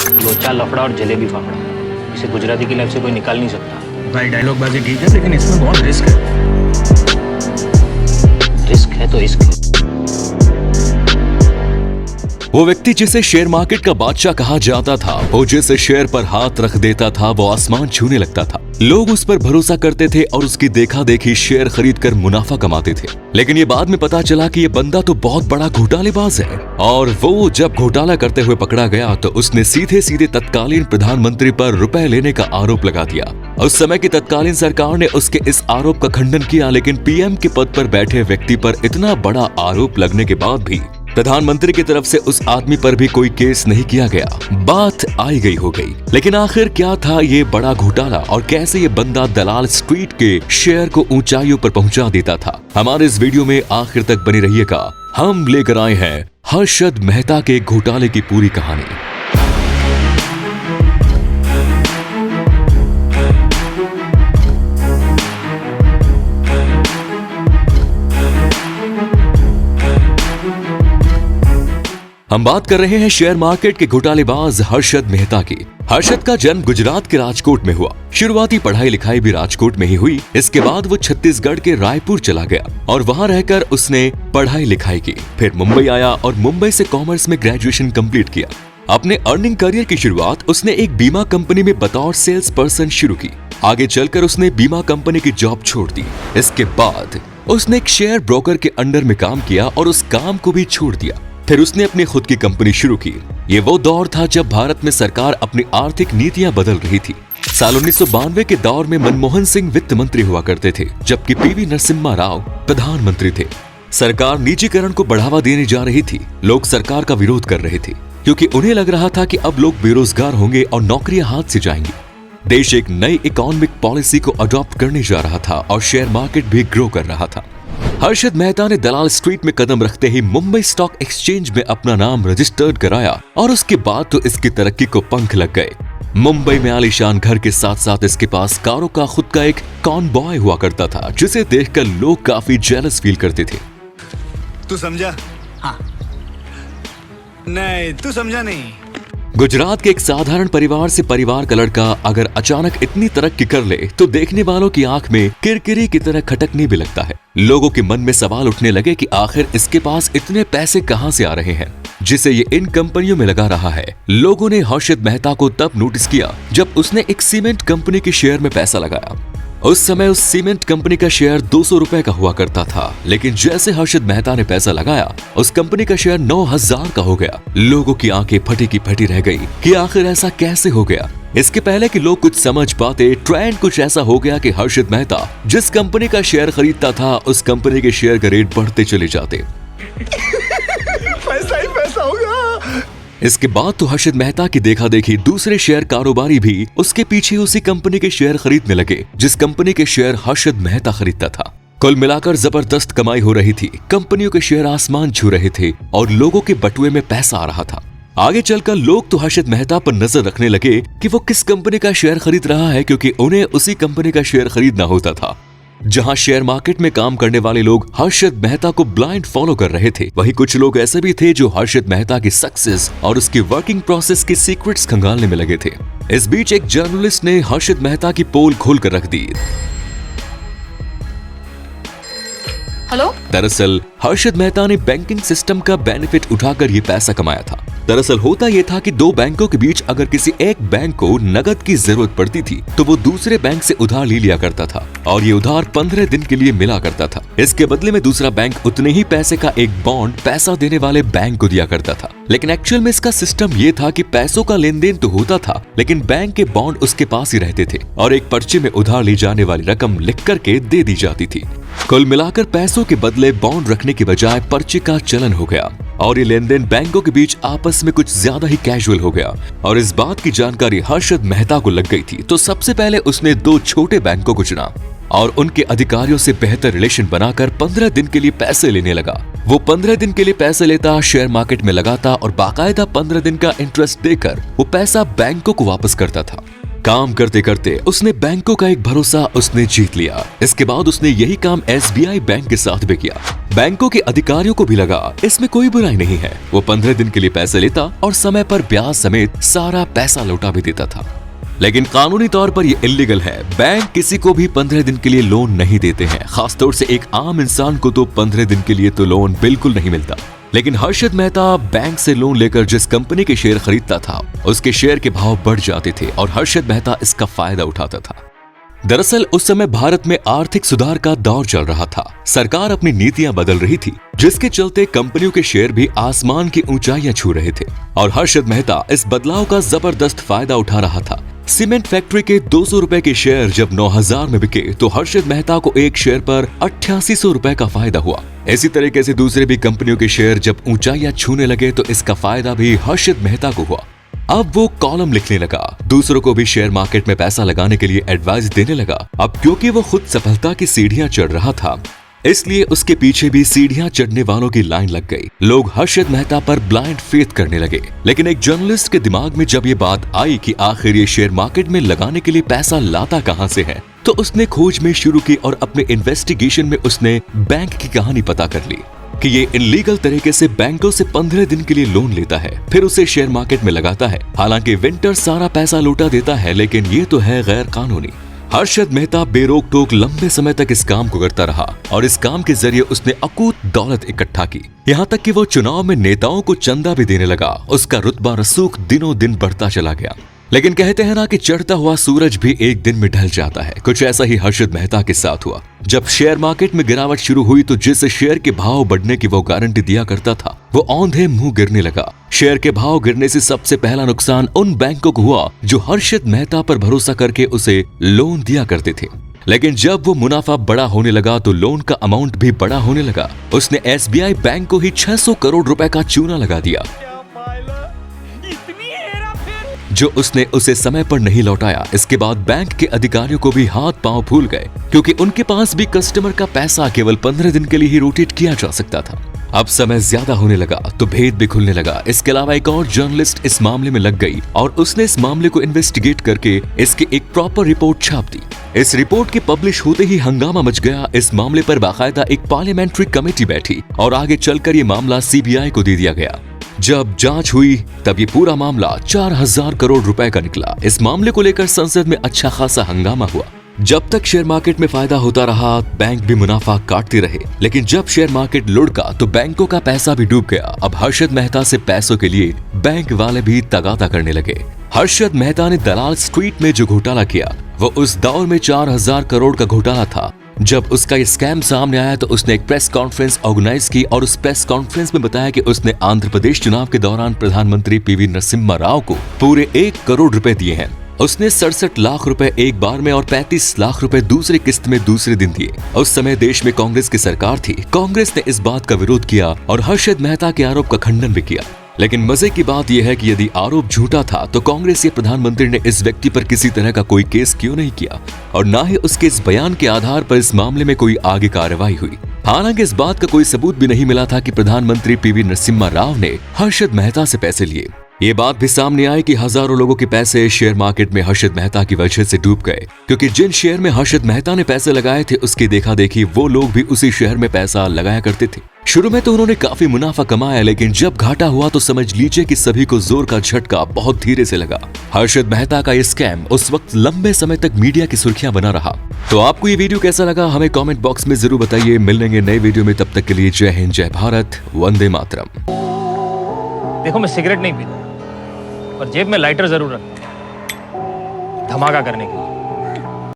लोचा लफड़ा और जलेबी फाफड़ा, इसे गुजराती की लाइफ से कोई निकाल नहीं सकता। भाई डायलॉग बाजी ठीक है, लेकिन इसमें बहुत रिस्क है। रिस्क है तो इश्क है। वो व्यक्ति जिसे शेयर मार्केट का बादशाह कहा जाता था, वो जिसे शेयर पर हाथ रख देता था वो आसमान छूने लगता था। लोग उस पर भरोसा करते थे और उसकी देखा देखी शेयर खरीद कर मुनाफा कमाते थे। लेकिन ये बाद में पता चला कि ये बंदा तो बहुत बड़ा घोटालेबाज है। और वो जब घोटाला करते हुए पकड़ा गया तो उसने सीधे सीधे तत्कालीन प्रधानमंत्री पर रुपए लेने का आरोप लगा दिया। उस समय की तत्कालीन सरकार ने उसके इस आरोप का खंडन किया, लेकिन पीएम के पद पर बैठे व्यक्ति पर इतना बड़ा आरोप लगने के बाद भी प्रधानमंत्री की तरफ से उस आदमी पर भी कोई केस नहीं किया गया। बात आई गई हो गई। लेकिन आखिर क्या था ये बड़ा घोटाला और कैसे ये बंदा दलाल स्ट्रीट के शेयर को ऊंचाइयों पर पहुंचा देता था? हमारे इस वीडियो में आखिर तक बने रहिएगा। हम लेकर आए हैं हर्षद मेहता के घोटाले की पूरी कहानी। हम बात कर रहे हैं शेयर मार्केट के घोटालेबाज हर्षद मेहता की। हर्षद का जन्म गुजरात के राजकोट में हुआ। शुरुआती पढ़ाई लिखाई भी राजकोट में ही हुई। इसके बाद वो छत्तीसगढ़ के रायपुर चला गया और वहां रहकर उसने पढ़ाई लिखाई की। फिर मुंबई आया और मुंबई से कॉमर्स में ग्रेजुएशन कंप्लीट किया। अपने अर्निंग करियर की शुरुआत उसने एक बीमा कंपनी में बतौर सेल्स पर्सन शुरू की। आगे चलकर उसने बीमा कंपनी की जॉब छोड़ दी। इसके बाद उसने एक शेयर ब्रोकर के अंडर में काम किया और उस काम को भी छोड़ दिया। फिर उसने अपनी खुद की कंपनी शुरू की। ये वो दौर था जब भारत में सरकार अपनी आर्थिक नीतियां बदल रही थी। साल 1992 के दौर में मनमोहन सिंह वित्त मंत्री हुआ करते थे, जबकि पीवी नरसिम्हा राव प्रधानमंत्री थे। सरकार निजीकरण को बढ़ावा देने जा रही थी। लोग सरकार का विरोध कर रहे थे क्योंकि उन्हें लग रहा था कि अब लोग बेरोजगार होंगे और नौकरियां हाथ से जाएंगी। देश एक नई इकोनॉमिक पॉलिसी को अडॉप्ट करने जा रहा था और शेयर मार्केट भी ग्रो कर रहा था। हर्षद मेहता ने दलाल स्ट्रीट में कदम रखते ही मुंबई स्टॉक एक्सचेंज में अपना नाम रजिस्टर्ड कराया और उसके बाद तो इसकी तरक्की को पंख लग गए। मुंबई में आलीशान घर के साथ साथ इसके पास कारों का खुद का एक कॉनबॉय हुआ करता था, जिसे देखकर लोग काफी जेलस फील करते थे। तू समझा? हाँ। नहीं, तू समझा नहीं। गुजरात के एक साधारण परिवार से परिवार का लड़का अगर अचानक इतनी तरक्की कर ले तो देखने वालों की आंख में किरकिरी की तरह खटकने भी लगता है। लोगों के मन में सवाल उठने लगे कि आखिर इसके पास इतने पैसे कहां से आ रहे हैं जिसे ये इन कंपनियों में लगा रहा है। लोगों ने हर्षद मेहता को तब नोटिस किया जब उसने एक सीमेंट कंपनी के शेयर में पैसा लगाया। उस समय उस सीमेंट कंपनी का शेयर 200 रुपए का हुआ करता था, लेकिन जैसे हर्षद मेहता ने पैसा लगाया उस कंपनी का शेयर 9000 का हो गया। लोगों की आंखें फटी की फटी रह गई कि आखिर ऐसा कैसे हो गया। इसके पहले कि लोग कुछ समझ पाते, ट्रेंड कुछ ऐसा हो गया कि हर्षद मेहता जिस कंपनी का शेयर खरीदता था उस कंपनी के शेयर का रेट बढ़ते चले जाते। पैसा ही पैसा होगा। इसके बाद तो हर्षद मेहता की देखा देखी दूसरे शेयर कारोबारी भी उसके पीछे उसी कंपनी के शेयर खरीदने लगे जिस कंपनी के शेयर हर्षद मेहता खरीदता था। कुल मिलाकर जबरदस्त कमाई हो रही थी। कंपनियों के शेयर आसमान छू रहे थे और लोगों के बटुए में पैसा आ रहा था। आगे चलकर लोग तो हर्षद मेहता पर नजर रखने लगे कि वो किस कंपनी का शेयर खरीद रहा है, क्योंकि उन्हें उसी कंपनी का शेयर खरीदना होता था। जहां शेयर मार्केट में काम करने वाले लोग हर्षद मेहता को ब्लाइंड फॉलो कर रहे थे, वहीं कुछ लोग ऐसे भी थे जो हर्षद मेहता की सक्सेस और उसकी वर्किंग प्रोसेस के सीक्रेट्स खंगालने में लगे थे। इस बीच एक जर्नलिस्ट ने हर्षद मेहता की पोल खोल कर रख दी। हेलो? दरअसल हर्षद मेहता ने बैंकिंग सिस्टम का बेनिफिट उठाकर ये पैसा कमाया था। दरअसल होता यह था कि दो बैंकों के बीच अगर किसी एक बैंक को नकद की जरूरत पड़ती थी तो वो दूसरे बैंक से उधार ले लिया करता था और ये उधार 15 दिन के लिए मिला करता था। इसके बदले में दूसरा बैंक उतने ही पैसे का एक बॉन्ड पैसा देने वाले बैंक को दिया करता था। लेकिन एक्चुअल में इसका सिस्टम ये था कि पैसों का लेन देन तो होता था, लेकिन बैंक के बॉन्ड उसके पास ही रहते थे और एक पर्चे में उधार ली जाने वाली रकम लिख करके दे दी जाती थी। कुल मिलाकर पैसों के बदले बॉन्ड रखने के बजाय पर्चे का चलन हो गया और ये लेन देन बैंकों के बीच आपस में कुछ ज्यादा ही कैजुअल हो गया। और इस बात की जानकारी हर्षद मेहता को लग गई थी तो सबसे पहले उसने दो छोटे बैंकों को चुना और उनके अधिकारियों से बेहतर रिलेशन बनाकर 15 दिन के लिए पैसे लेने लगा। वो 15 दिन के लिए पैसे लेता, शेयर मार्केट में लगाता और बाकायदा 15 दिन का इंटरेस्ट देकर वो पैसा बैंकों को वापस करता था। काम करते करते उसने बैंकों का एक भरोसा उसने जीत लिया। इसके बाद उसने यही काम SBI बैंक के साथ भी किया। बैंकों के अधिकारियों को भी लगा इसमें कोई बुराई नहीं है। वो 15 दिन के लिए पैसे लेता और समय पर ब्याज समेत सारा पैसा लौटा भी देता था। लेकिन कानूनी तौर पर ये इल्लीगल है। बैंक किसी को भी 15 दिन के लिए लोन नहीं देते हैं। खासतौर से एक आम इंसान को तो 15 दिन के लिए तो लोन बिल्कुल नहीं मिलता। लेकिन हर्षद मेहता बैंक से लोन लेकर जिस कंपनी के शेयर खरीदता था उसके शेयर के भाव बढ़ जाते थे और हर्षद मेहता इसका फायदा उठाता था। दरअसल उस समय भारत में आर्थिक सुधार का दौर चल रहा था। सरकार अपनी नीतियां बदल रही थी, जिसके चलते कंपनियों के शेयर भी आसमान की ऊंचाइयां छू रहे थे और हर्षद मेहता इस बदलाव का जबरदस्त फायदा उठा रहा था। सीमेंट फैक्ट्री के 200 रुपए के शेयर जब 9000 में बिके तो हर्षद मेहता को एक शेयर पर 8800 रुपए का फायदा हुआ। इसी तरीके से दूसरे भी कंपनियों के शेयर जब ऊंचाइयां छूने लगे तो इसका फायदा भी हर्षद मेहता को हुआ। अब वो कॉलम लिखने लगा, दूसरों को भी शेयर मार्केट में पैसा लगाने के लिए एडवाइस देने लगा। अब क्योंकि वो खुद सफलता की सीढ़ियां चढ़ रहा था, इसलिए उसके पीछे भी सीढ़ियां चढ़ने वालों की लाइन लग गई। लोग हर्षद मेहता पर ब्लाइंड फेथ करने लगे। लेकिन एक जर्नलिस्ट के दिमाग में जब ये बात आई कि आखिर ये शेयर मार्केट में लगाने के लिए पैसा लाता कहां से है, तो उसने खोज में शुरू की और अपने इन्वेस्टिगेशन में उसने बैंक की कहानी पता कर ली कि ये इलीगल तरीके से बैंकों से 15 दिन के लिए लोन लेता है, फिर उसे शेयर मार्केट में लगाता है। हालांकि विंटर सारा पैसा लौटा देता है, लेकिन ये तो है गैर कानूनी। हर्षद मेहता बेरोक टोक लंबे समय तक इस काम को करता रहा और इस काम के जरिए उसने अकूत दौलत इकट्ठा की। यहाँ तक कि वो चुनाव में नेताओं को चंदा भी देने लगा। उसका रुतबा रसूख दिनों दिन बढ़ता चला गया। लेकिन कहते हैं ना कि चढ़ता हुआ सूरज भी एक दिन में ढल जाता है। कुछ ऐसा ही हर्षद मेहता के साथ हुआ। जब शेयर मार्केट में गिरावट शुरू हुई तो जिस शेयर के भाव बढ़ने की वो गारंटी दिया करता था, वो औंधे मुंह गिरने लगा। शेयर के भाव गिरने से सबसे पहला नुकसान उन बैंकों को हुआ जो हर्षद मेहता पर भरोसा करके उसे लोन दिया करते थे। लेकिन जब वो मुनाफा बड़ा होने लगा तो लोन का अमाउंट भी बड़ा होने लगा। उसने SBI बैंक को ही 600 करोड़ रुपए का चूना लगा दिया, जो उसने उसे समय पर नहीं लौटाया। इसके बाद बैंक के अधिकारियों को भी हाथ पांव फूल गए, क्योंकि उनके पास भी कस्टमर का पैसा केवल 15 दिन के लिए ही रोटेट किया जा सकता था। अब समय ज्यादा होने लगा तो भेद भी खुलने लगा। इसके अलावा एक और जर्नलिस्ट इस मामले में लग गई और उसने इस मामले को इन्वेस्टिगेट करके इसकी एक प्रॉपर रिपोर्ट छाप दी। इस रिपोर्ट के पब्लिश होते ही हंगामा मच गया। इस मामले पर बाकायदा एक पार्लियामेंट्री कमेटी बैठी और आगे चलकर ये मामला CBI को दे दिया गया। जब जांच हुई तब ये पूरा मामला 4000 करोड़ रुपए का निकला। इस मामले को लेकर संसद में अच्छा खासा हंगामा हुआ। जब तक शेयर मार्केट में फायदा होता रहा, बैंक भी मुनाफा काटते रहे। लेकिन जब शेयर मार्केट लुढ़का तो बैंकों का पैसा भी डूब गया। अब हर्षद मेहता से पैसों के लिए बैंक वाले भी तगादा करने लगे। हर्षद मेहता ने दलाल स्ट्रीट में जो घोटाला किया वो उस दौर में 4000 करोड़ का घोटाला था। जब उसका ये स्कैम सामने आया तो उसने एक प्रेस कॉन्फ्रेंस ऑर्गेनाइज की और उस प्रेस कॉन्फ्रेंस में बताया कि उसने आंध्र प्रदेश चुनाव के दौरान प्रधानमंत्री PV नरसिम्हा राव को पूरे 1 करोड़ रुपए दिए हैं। उसने 67 लाख रुपए एक बार में और 35 लाख रुपए दूसरी किस्त में दूसरे दिन दिए। उस समय देश में कांग्रेस की सरकार थी। कांग्रेस ने इस बात का विरोध किया और हर्षद मेहता के आरोप का खंडन भी किया। लेकिन मजे की बात यह है कि यदि आरोप झूठा था तो कांग्रेस या प्रधानमंत्री ने इस व्यक्ति पर किसी तरह का कोई केस क्यों नहीं किया और ना ही उसके इस बयान के आधार पर इस मामले में कोई आगे कार्रवाई हुई। हालांकि इस बात का कोई सबूत भी नहीं मिला था कि प्रधानमंत्री PV नरसिम्हा राव ने हर्षद मेहता से पैसे लिए। ये बात भी सामने आई कि हजारों लोगों के पैसे शेयर मार्केट में हर्षद मेहता की वजह से डूब गए, क्योंकि जिन शेयर में हर्षद मेहता ने पैसे लगाए थे उसकी देखा देखी वो लोग भी उसी शेयर में पैसा लगाया करते थे। शुरू में तो उन्होंने काफी मुनाफा कमाया, लेकिन जब घाटा हुआ तो समझ लीजिए कि सभी को जोर का झटका बहुत धीरे से लगा। हर्षद मेहता का ये स्कैम उस वक्त लंबे समय तक मीडिया की सुर्खियां बना रहा। तो आपको ये वीडियो कैसा लगा हमें कमेंट बॉक्स में जरूर बताइए। मिलेंगे नए वीडियो में, तब तक के लिए जय हिंद, जय भारत, वंदे मातरम। देखो मैं सिगरेट नहीं पीता और जेब में लाइटर जरूर रखता हूं, धमाका करने के लिए।